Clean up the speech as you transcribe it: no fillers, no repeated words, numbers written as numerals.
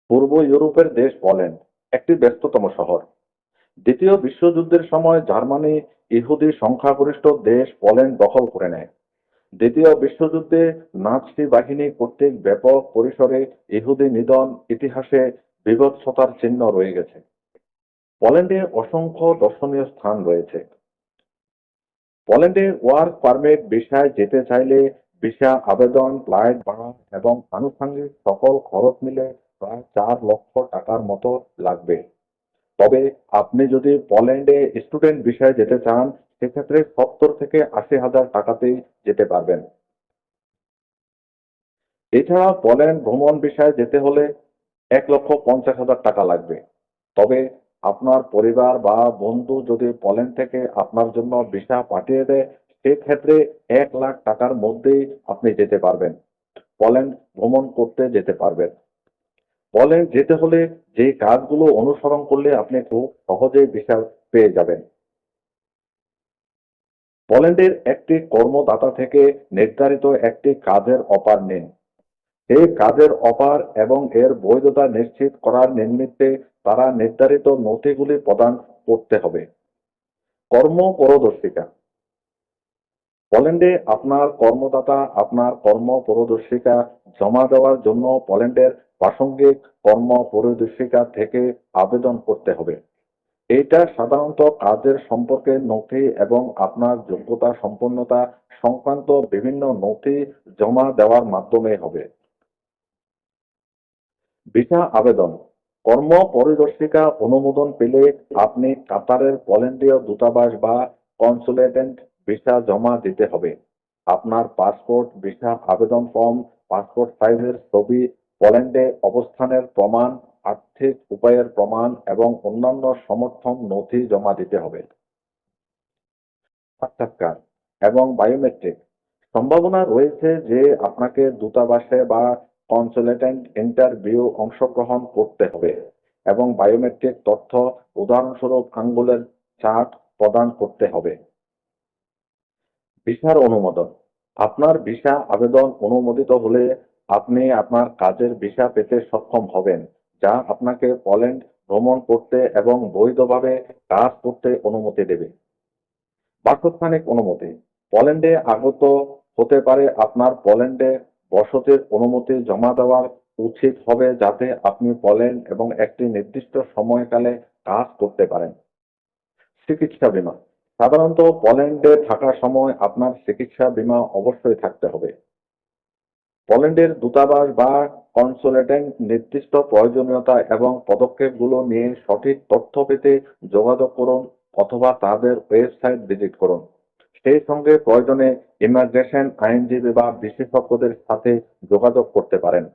পূর্ব ইউরোপের দেশ পোল্যান্ড একটি ব্যস্ততম শহর। দ্বিতীয় বিশ্বযুদ্ধের সময় জার্মানি ইহুদি সংখ্যাগরিষ্ঠ দেশ পোল্যান্ড দখল করে নেয়। দ্বিতীয় বিশ্বযুদ্ধে নাৎসি বাহিনী কর্তৃক ব্যাপক পরিসরে ইহুদি নিধন ইতিহাসে বীভৎসতার চিহ্ন রয়ে গেছে। পোল্যান্ডে অসংখ্য দর্শনীয় স্থান রয়েছে। পোল্যান্ডে ওয়ার্ক পারমিট ভিসায় যেতে চাইলে ভিসা আবেদন, ফ্লাইট ভাড়া এবং আনুষঙ্গিক সকল খরচ মিলে প্রায় 4 লক্ষ টাকার মতো লাগবে। তবে আপনি যদি পোল্যান্ডে স্টুডেন্ট ভিসায় যেতে চান, সেক্ষেত্রে 70 থেকে 80 হাজার টাকাতেই যেতে পারবেন। এছাড়া পোল্যান্ড ভ্রমণ ভিসায় যেতে হলে 1,50,000 টাকা লাগবে। তবে আপনার পরিবার বা বন্ধু যদি পোল্যান্ড থেকে আপনার জন্য ভিসা পাঠিয়ে দেয়, সেক্ষেত্রে 1 লাখ টাকার মধ্যেই আপনি যেতে পারবেন, পোল্যান্ড ভ্রমণ করতে যেতে পারবেন। পোল্যান্ড যেতে হলে যে কাজগুলো অনুসরণ করলে আপনি খুব সহজেই ভিসা পেয়ে যাবেন। পোল্যান্ডের একটি কর্মদাতা থেকে নির্ধারিত একটি কাজের অফার নিন। এই কাজের অফার এবং এর বৈধতা নিশ্চিত করার নিমিত্তে তারা নির্ধারিত নথিগুলি প্রদান করতে হবে। কর্ম পরদর্শিকা। পোল্যান্ডে আপনার কর্মদাতা আপনার কর্ম পরদর্শিকা জমা দেওয়ার জন্য পোল্যান্ডের প্রাসঙ্গিক কর্ম পরদর্শিকা থেকে আবেদন করতে হবে। এটা সাধারণত কাজের সম্পর্কে নথি এবং আপনার যোগ্যতা সম্পন্নতা সংক্রান্ত বিভিন্ন নথি জমা দেওয়ার মাধ্যমে হবে। ভিসা আবেদন। কর্ম পরিদর্শিকা অনুমোদন পেলে আপনি কাতারের পোল্যান্ডীয় দূতাবাস বা কনসুলেটেন্ট ভিসা জমা দিতে হবে। আপনার পাসপোর্ট, ভিসা আবেদন ফর্ম, পাসপোর্ট সাইজের ছবি, পোল্যান্ডে অবস্থানের প্রমাণ, আর্থিক উপায়ের প্রমাণ এবং অন্যান্য সমর্থন নথি জমা দিতে হবে। সাক্ষাৎকার এবং বায়োমেট্রিক। সম্ভাবনা রয়েছে যে আপনাকে দূতাবাসে বা কনসুলেটেন্ট ইন্টারভিউ অংশগ্রহণ করতে হবে এবং বায়োমেট্রিক তথ্য, উদাহরণস্বরূপ আঙ্গুলের ছাপ প্রদান করতে হবে। ভিসার অনুমোদন। আপনার ভিসা আবেদন অনুমোদিত হলে আপনি আপনার কাজের ভিসা পেতে সক্ষম হবেন, যা আপনাকে পোল্যান্ড ভ্রমণ করতে এবং বৈধভাবে কাজ করতে অনুমতি দেবে। বাসস্থানিক অনুমতি। পোল্যান্ডে আগত হতে পারে আপনার পোল্যান্ডে বসতির অনুমতি জমা দেওয়া উচিত হবে যাতে আপনি পোল্যান্ড এবং একটি নির্দিষ্ট সময়কালে কাজ করতে পারেন। চিকিৎসা বীমা। সাধারণত পোল্যান্ডে থাকার সময় আপনার চিকিৎসা বীমা অবশ্যই থাকতে হবে। পোল্যান্ডের দূতাবাস বা কনসুলেটেন্ট নির্দিষ্ট প্রয়োজনীয়তা এবং পদক্ষেপগুলো নিয়ে সঠিক তথ্য পেতে যোগাযোগ করুন অথবা তাদের ওয়েবসাইট ভিজিট করুন। সেই সঙ্গে প্রয়োজনে ইমিগ্রেশন আইনজীবী বা বিশেষজ্ঞদের সাথে যোগাযোগ করতে পারেন।